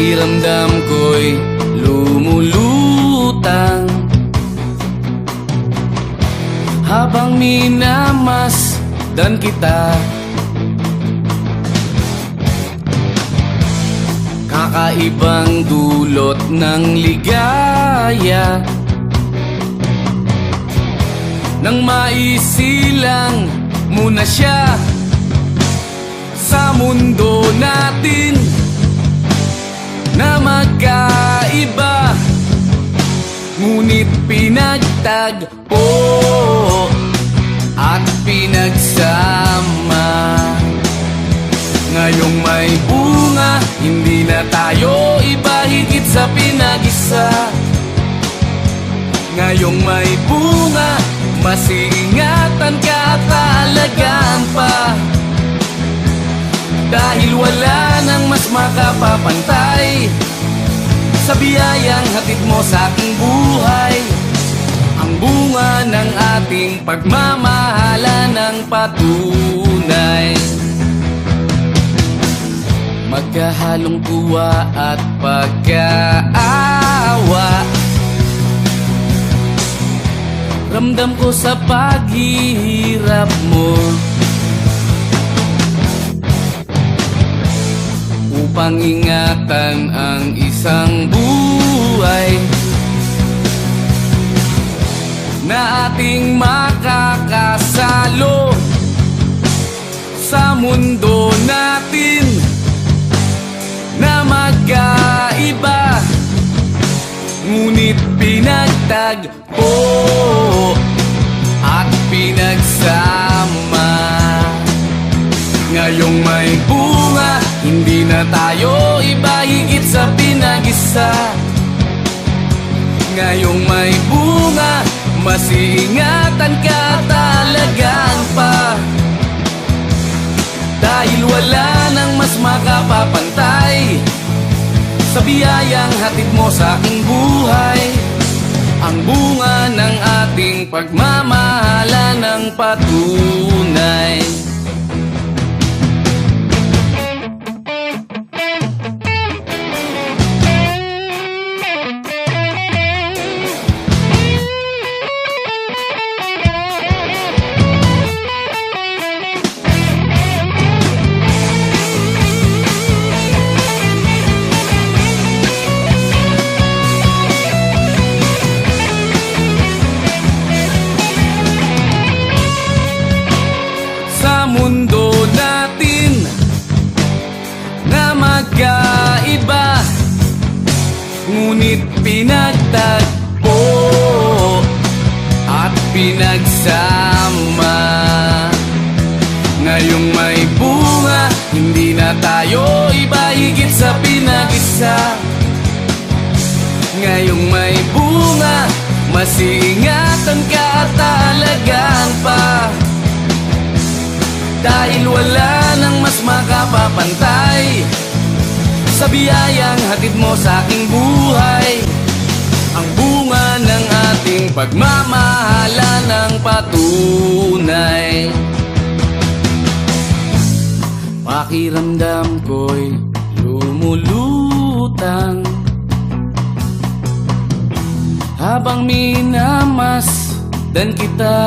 Pakiramdam ko'y lumulutang habang minamasdan kita. Kakaibang dulot ng ligaya nang maisilang mo na siya sa mundo natin na magkaiba, ngunit pinagtagpo at pinagsama. Ngayong may bunga, hindi na tayo iba, higit sa pinag-isa. Ngayong may bunga, mas iingatan ka at aalagaan pa, dahil wala nang mas makapapantay sa biyayang hatid mo sa aking buhay. Ang bunga ng ating pagmamahalan ng patunay, magkahalong tuwa at pagkaawa. Ramdam ko sa paghihirap mo, upang ingatan ang isang buhay na ating makakasalo sa mundo natin na magkaiba, ngunit pinagtagpo at pinagsama. Ngayong may bunga, hindi na tayo iba, higit sa pinag-isa. Ngayong may bunga, mas iingatan ka at alagaan pa, dahil wala nang mas makapapantay sa biyayang hatid mo sa aking buhay. Ang bunga ng ating pagmamahalan ng patunay. Mundo natin na magkaiba, ngunit pinagtagpo at pinagsama. Ngayong may bunga, hindi na tayo iba, higit sa pinag-isa. Ngayong may bunga, mas iingatan ka at alagaan pa, dahil wala nang mas makapapantay sa biyayang hatid mo sa aking buhay. Ang bunga ng ating pagmamahalan ng patunay. Pakiramdam ko'y lumulutang habang minamasdan kita.